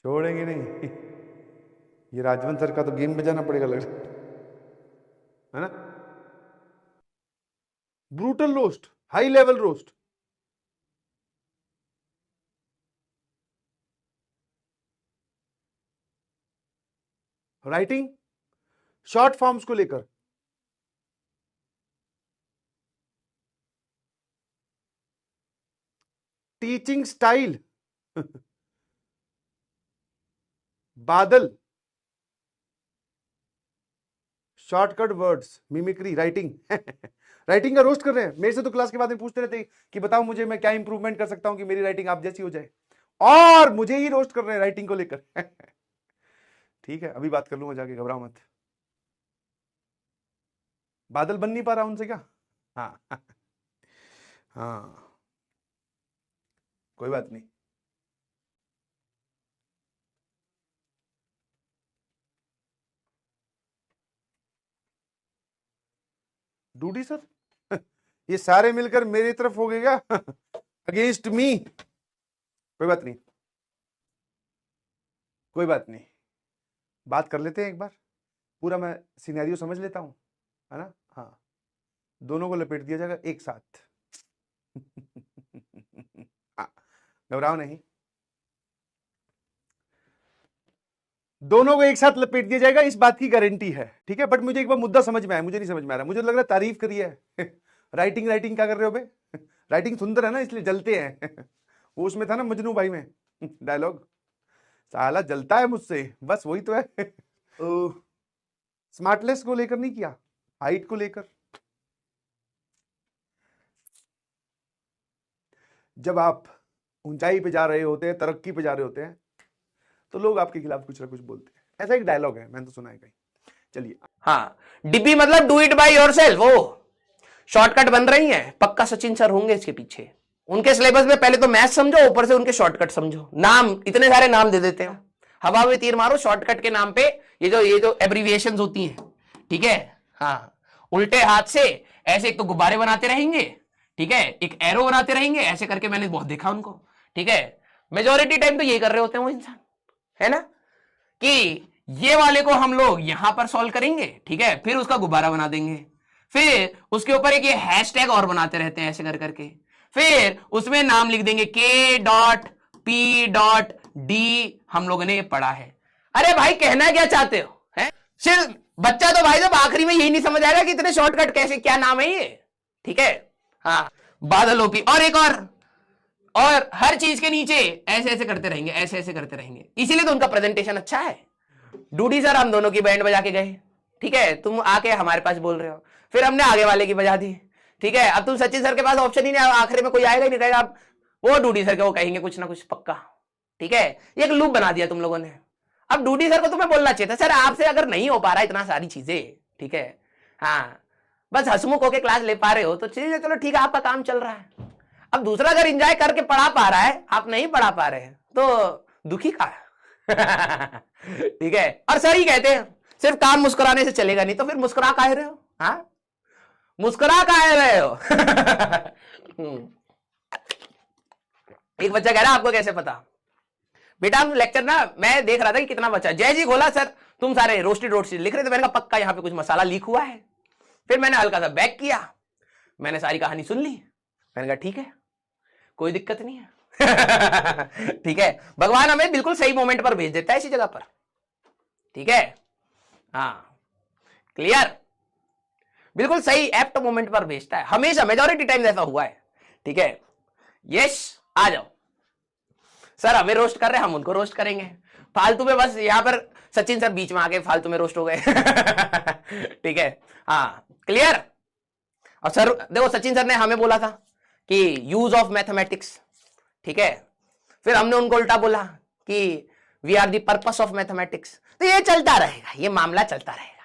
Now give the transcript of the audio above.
छोड़ेंगे नहीं। ये राजवंत सर का तो गेम बजाना पड़ेगा लग रहा है ना। Brutal roast, high level roast. Writing, short forms को लेकर, टीचिंग स्टाइल, बादल, shortcut words, mimicry, writing. Writing का रोस्ट कर रहे हैं। मेरे से तो क्लास के बाद में पूछते रहते हैं कि बताओ मुझे मैं क्या इंप्रूवमेंट कर सकता हूं कि मेरी राइटिंग आप जैसी हो जाए, और मुझे ही रोस्ट कर रहे हैं राइटिंग को लेकर। ठीक है, अभी बात कर लूंगा जाके, घबराओ मत। बादल बन नहीं पा रहा उनसे क्या? हाँ। हाँ, कोई बात नहीं। डूडी सर, ये सारे मिलकर मेरी तरफ हो गए क्या? Against me? कोई बात नहीं, कोई बात नहीं, बात कर लेते हैं एक बार। पूरा मैं सिनेरियो समझ लेता हूं, है ना। हाँ, दोनों को लपेट दिया जाएगा एक साथ। हाँ, घबराओ नहीं, दोनों को एक साथ लपेट दिया जाएगा, इस बात की गारंटी है। ठीक है, बट मुझे एक बार मुद्दा समझ में आया, मुझे नहीं समझ में आ रहा, मुझे लग रहा है तारीफ करी है। राइटिंग राइटिंग क्या कर रहे हो बे? राइटिंग सुंदर है ना इसलिए जलते हैं। वो उसमें था ना मजनू भाई में डायलॉग, साला जलता है मुझसे, बस वही तो है। स्मार्टनेस को लेकर नहीं किया, हाइट को लेकर। जब आप ऊंचाई पे जा रहे होते हैं, तरक्की पे जा रहे होते हैं, तो लोग आपके खिलाफ कुछ ना कुछ बोलते हैं। ऐसा एक डायलॉग है, मैंने तो सुना है कहीं। चलिए, हाँ, डिब्बी मतलब डू इट बाय योरसेल्फ। वो शॉर्टकट बन रही है, पक्का सचिन सर होंगे इसके पीछे। उनके सिलेबस में पहले तो मैथ समझो, ऊपर से उनके शॉर्टकट समझो। नाम, इतने सारे नाम दे देते हैं, हवा में तीर मारो शॉर्टकट के नाम पे। ये जो एब्रीविएशंस होती हैं, ठीक है। हाँ, उल्टे हाथ से ऐसे एक तो गुब्बारे बनाते रहेंगे, ठीक है, एक एरो बनाते रहेंगे ऐसे करके, मैंने बहुत देखा उनको, ठीक है। मेजोरिटी टाइम तो यही कर रहे होते हैं वो इंसान, है ना, कि ये वाले को हम लोग यहां पर सॉल्व करेंगे, ठीक है, फिर उसका गुब्बारा बना देंगे, फिर उसके ऊपर एक ये हैशटैग और बनाते रहते हैं ऐसे कर करके, फिर उसमें नाम लिख देंगे K.P.D। हम लोगों ने ये पढ़ा है। अरे भाई, कहना क्या चाहते हो, है? सिर्फ बच्चा तो भाई जब आखिरी में यही नहीं समझ आएगा कि इतने शॉर्टकट कैसे, क्या नाम है ये, ठीक है। हाँ, बादल ओपी, और एक और हर चीज के नीचे ऐसे ऐसे करते रहेंगे, ऐसे ऐसे करते रहेंगे, इसीलिए तो उनका प्रेजेंटेशन अच्छा है। डूडी सर हम दोनों की बैंड बजा के गए, ठीक है, तुम आके हमारे पास बोल रहे हो, फिर हमने आगे वाले की बजा दी, ठीक है। अब तुम सचिन सर के पास ऑप्शन ही नहीं, आखिर में कोई आएगा ही नहीं, कहेगा आप वो डूडी सर के वो कहेंगे कुछ ना कुछ पक्का, ठीक है। एक लूप बना दिया तुम लोगों ने। अब डूडी सर को तुम्हें बोलना चाहिए था, सर आपसे अगर नहीं हो पा रहा इतना सारी चीजें, ठीक है, हाँ, बस हंसमुख होके क्लास ले पा रहे हो तो चलिए, चलो ठीक है, आपका काम चल रहा है। अब दूसरा अगर एंजॉय करके पढ़ा पा रहा है, आप नहीं पढ़ा पा रहे हैं, तो दुखी का है। ठीक है, और सर ही कहते हैं सिर्फ काम मुस्कुराने से चलेगा नहीं, तो फिर मुस्कुरा काहे रहे हो? हाँ, मुस्कुरा काहे रहे हो? एक बच्चा कह रहा आपको कैसे पता? बेटा हम लेक्चर ना, मैं देख रहा था कि कितना बचा। जय जी खोला, सर तुम सारे रोस्टेड रोस्टेड लिख रहे थे। मैंने कहा पक्का यहाँ पे कुछ मसाला लीक हुआ है। फिर मैंने हल्का सा बैक किया, मैंने सारी कहानी सुन ली, मैंने कहा ठीक है, कोई दिक्कत नहीं है। ठीक है, भगवान हमें बिल्कुल सही मोमेंट पर भेज देता है इसी जगह पर, ठीक है। हाँ, क्लियर, बिल्कुल सही एप्ट मोमेंट पर भेजता है हमेशा, मेजॉरिटी टाइम ऐसा हुआ है, ठीक है। यस, आ जाओ सर, हमें रोस्ट कर रहे हैं, हम उनको रोस्ट करेंगे फालतू में, बस यहां पर सचिन सर बीच में आ गए, फालतू में रोस्ट हो गए। ठीक है, हाँ, क्लियर। और सर देखो, सचिन सर ने हमें बोला था कि यूज ऑफ मैथमेटिक्स, ठीक है, फिर हमने उनको उल्टा बोला कि we are the purpose of mathematics. तो ये चलता रहेगा, ये मामला चलता रहेगा।